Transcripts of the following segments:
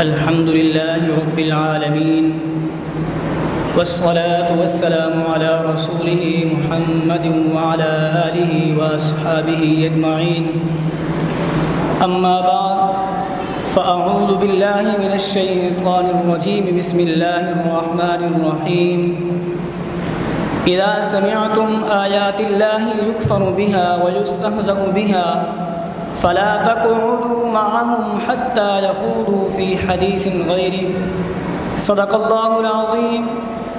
الحمد لله رب العالمين والصلاة والسلام على رسوله محمد وعلى آله وأصحابه أجمعين أما بعد فأعوذ بالله من الشيطان الرجيم بسم الله الرحمن الرحيم إذا سمعتم آيات الله يكفر بها ويستهزأ بها فلا تقعدوا معهم حتى يخوضوا في حديث غيره صدق الله العظيم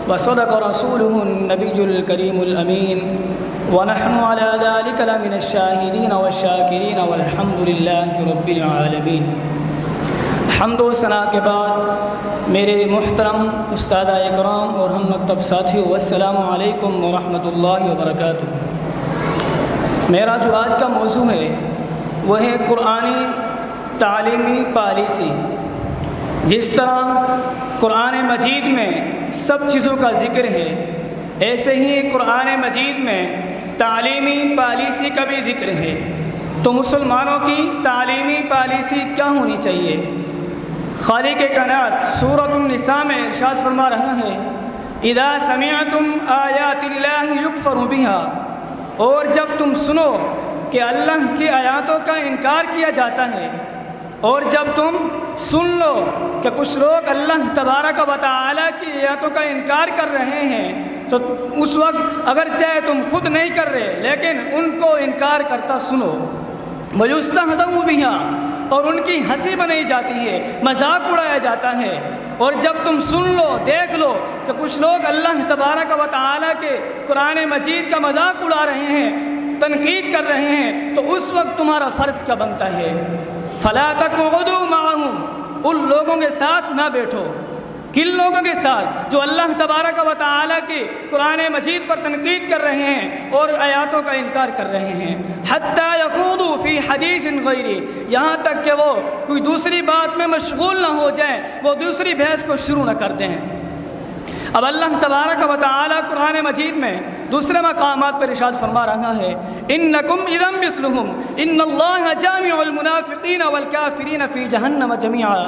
وصدق رسوله النبي الكريم الأمين ونحن على ذلك لمن الشاهدين والشاكرين والحمد لله رب العالمين۔ حمد و ثنا کے بعد میرے محترم استاد اکرام اور ہم مکتب ساتھیوں، السلام علیکم ورحمۃ اللہ وبرکاتہ۔ میرا جو آج کا موضوع ہے وہ ہے قرآنی تعلیمی پالیسی۔ جس طرح قرآن مجید میں سب چیزوں کا ذکر ہے، ایسے ہی قرآن مجید میں تعلیمی پالیسی کا بھی ذکر ہے۔ تو مسلمانوں کی تعلیمی پالیسی کیا ہونی چاہیے؟ خالق کائنات سورۃ النساء میں ارشاد فرما رہا ہے اذا سمعتم آیات اللہ یکفر بها، اور جب تم سنو کہ اللہ کی آیاتوں کا انکار کیا جاتا ہے، اور جب تم سن لو کہ کچھ لوگ اللہ تبارک و تعالی کی آیاتوں کا انکار کر رہے ہیں، تو اس وقت اگر چاہے تم خود نہیں کر رہے لیکن ان کو انکار کرتا سنو، وَيُسْتَهْزَأُ بِهَا، اور ان کی ہنسی بنائی جاتی ہے، مذاق اڑایا جاتا ہے۔ اور جب تم سن لو دیکھ لو کہ کچھ لوگ اللہ تبارک و تعالی کے قرآن مجید کا مذاق اڑا رہے ہیں، تنقید کر رہے ہیں، تو اس وقت تمہارا فرض کیا بنتا ہے؟ فَلَا تَقْعُدُوا مَعَهُمْ، ان لوگوں کے ساتھ نہ بیٹھو۔ کن لوگوں کے ساتھ؟ جو اللہ تبارک و تعالی کی قرآن مجید پر تنقید کر رہے ہیں اور آیاتوں کا انکار کر رہے ہیں۔ حتیٰ یخوضوا فی حدیث غیری، یہاں تک کہ وہ کوئی دوسری بات میں مشغول نہ ہو جائیں، وہ دوسری بحث کو شروع نہ کر دیں۔ اب اللہ تبارک و تعالی قرآن مجید میں دوسرے مقامات پر ارشاد فرما رہا ہے انکم اذا مثلہم ان اللہ جامع المنافقین والکافرین فی جہنم جمیعا،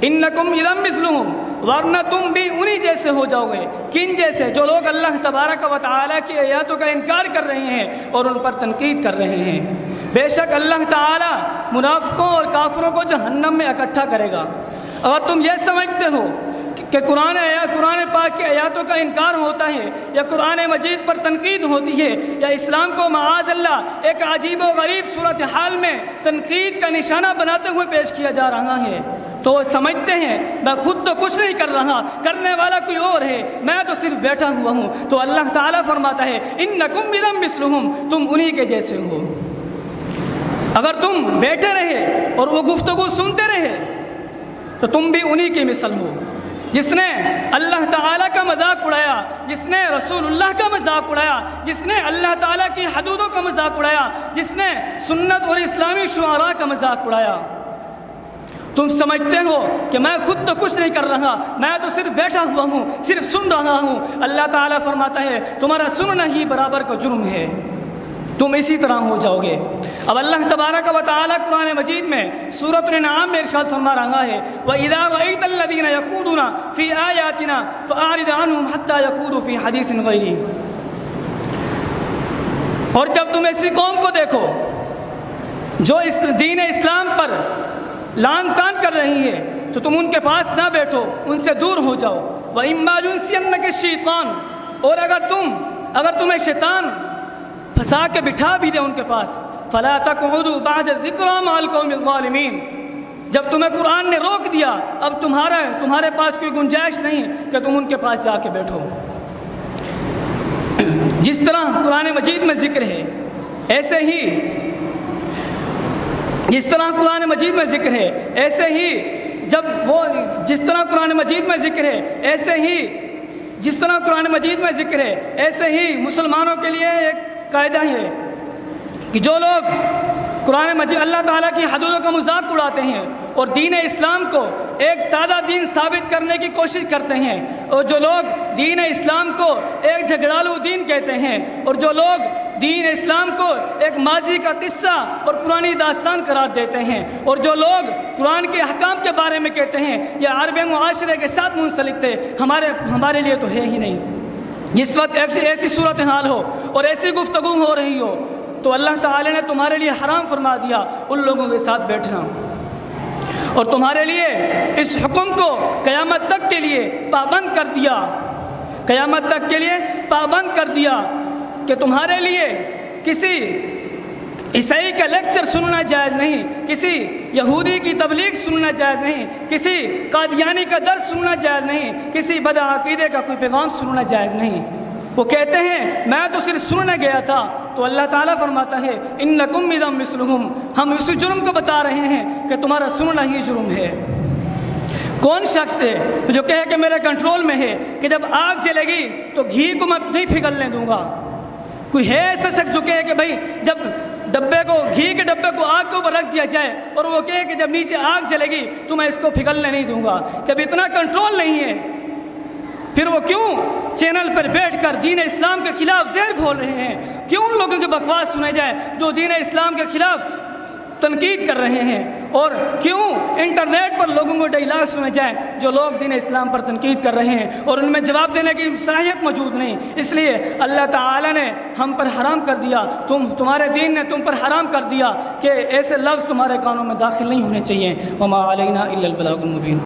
انکم اذا مثلہم، ورنہ تم بھی انہی جیسے ہو جاؤ گے۔ کن جیسے؟ جو لوگ اللہ تبارک و تعالی کی آیاتوں کا انکار کر رہے ہیں اور ان پر تنقید کر رہے ہیں۔ بے شک اللہ تعالی منافقوں اور کافروں کو جہنم میں اکٹھا کرے گا۔ اگر تم یہ سمجھتے ہو کہ قرآن پاک کی آیاتوں کا انکار ہوتا ہے یا قرآن مجید پر تنقید ہوتی ہے یا اسلام کو معاذ اللہ ایک عجیب و غریب صورتحال میں تنقید کا نشانہ بناتے ہوئے پیش کیا جا رہا ہے، تو وہ سمجھتے ہیں میں خود تو کچھ نہیں کر رہا، کرنے والا کوئی اور ہے، میں تو صرف بیٹھا ہوا ہوں۔ تو اللہ تعالیٰ فرماتا ہے انکم اذا مثلہم، تم انہی کے جیسے ہو۔ اگر تم بیٹھے رہے اور وہ گفتگو سنتے رہے تو تم بھی انہی کی مثل ہو، جس نے اللہ تعالیٰ کا مذاق اڑایا، جس نے رسول اللہ کا مذاق اڑایا، جس نے اللہ تعالیٰ کی حدودوں کا مذاق اڑایا، جس نے سنت اور اسلامی شعراء کا مذاق اڑایا۔ تم سمجھتے ہو کہ میں خود تو کچھ نہیں کر رہا، میں تو صرف بیٹھا ہوا ہوں، صرف سن رہا ہوں۔ اللہ تعالیٰ فرماتا ہے تمہارا سننا ہی برابر کا جرم ہے، تم اسی طرح ہو جاؤ گے۔ اب اللہ تبارک و تعالیٰ قرآن مجید میں سورۃ الانعام میں ارشاد فرما رہا ہے وَإِذَا رَأَيْتَ الَّذِينَ يَخُوضُونَ فِي آيَاتِنَا فَأَعْرِضْ عَنْهُمْ حَتَّى يَخُوضُوا فِي حَدِيثٍ غَيْرِهِ، اور جب تم ایسی قوم کو دیکھو جو اس دین اسلام پر لان تان کر رہی ہے تو تم ان کے پاس نہ بیٹھو، ان سے دور ہو جاؤ۔ وَإِمَّا يُنْسِيَنَّكَ الشَّيْطَانُ، اور اگر تمہیں شیطان پھنسا کے بٹھا بھی دے ان کے پاس، فَلَا تَقْعُدُوا بَعْدَ الذِّكْرَىٰ مَعَ الْقَوْمِ الظَّالِمِينَ، جب تمہیں قرآن نے روک دیا اب تمہارے پاس کوئی گنجائش نہیں کہ تم ان کے پاس جا کے بیٹھو۔ جس طرح قرآن مجید میں ذکر ہے ایسے ہی جس طرح قرآن مجید میں ذکر ہے ایسے ہی جس طرح قرآن مجید میں ذکر ہے ایسے ہی مسلمانوں کے لیے ایک قاعدہ ہے کہ جو لوگ قرآن مجید اللہ تعالیٰ کی حدودوں کا مذاق اڑاتے ہیں اور دین اسلام کو ایک تازہ دین ثابت کرنے کی کوشش کرتے ہیں، اور جو لوگ دین اسلام کو ایک جھگڑالو دین کہتے ہیں، اور جو لوگ دین اسلام کو ایک ماضی کا قصہ اور پرانی داستان قرار دیتے ہیں، اور جو لوگ قرآن کے احکام کے بارے میں کہتے ہیں یہ عرب معاشرے کے ساتھ منسلک تھے، ہمارے لیے تو ہے ہی نہیں۔ جس وقت ایسی صورتحال ہو اور ایسی گفتگو ہو رہی ہو تو اللہ تعالی نے تمہارے لیے حرام فرما دیا ان لوگوں کے ساتھ بیٹھنا، اور تمہارے لیے اس حکم کو قیامت تک کے لیے پابند کر دیا، قیامت تک کے لیے پابند کر دیا کہ تمہارے لیے کسی عیسائی کا لیکچر سننا جائز نہیں، کسی یہودی کی تبلیغ سننا جائز نہیں، کسی قادیانی کا درس سننا جائز نہیں، کسی بدعقیدے کا کوئی پیغام سننا جائز نہیں۔ وہ کہتے ہیں میں تو صرف سننے گیا تھا، تو اللہ تعالیٰ فرماتا ہے انکم اذا مثلہم، ہم اس جرم کو بتا رہے ہیں کہ تمہارا سننا ہی جرم ہے۔ کون شخص ہے جو کہے کہ میرے کنٹرول میں ہے کہ جب آگ جلے گی تو گھی کو میں نہیں پگھلنے دوں گا؟ کوئی ہے ایسا شخص جو کہے کہ بھائی جب گھی کے ڈبے کو آگ کے اوپر رکھ دیا جائے اور وہ کہے کہ جب نیچے آگ جلے گی تو میں اس کو پگھلنے نہیں دوں گا؟ جب اتنا کنٹرول نہیں ہے پھر وہ کیوں چینل پر بیٹھ کر دین اسلام کے خلاف زہر گھول رہے ہیں؟ کیوں ان لوگوں کی بکواس سنے جائے جو دین اسلام کے خلاف تنقید کر رہے ہیں، اور کیوں انٹرنیٹ پر لوگوں کو ڈائلاگ سنے جائیں جو لوگ دین اسلام پر تنقید کر رہے ہیں اور ان میں جواب دینے کی صلاحیت موجود نہیں؟ اس لیے اللہ تعالی نے ہم پر حرام کر دیا، تمہارے دین نے تم پر حرام کر دیا کہ ایسے لفظ تمہارے کانوں میں داخل نہیں ہونے چاہیے۔ وما علینا الا البلاغ المبین۔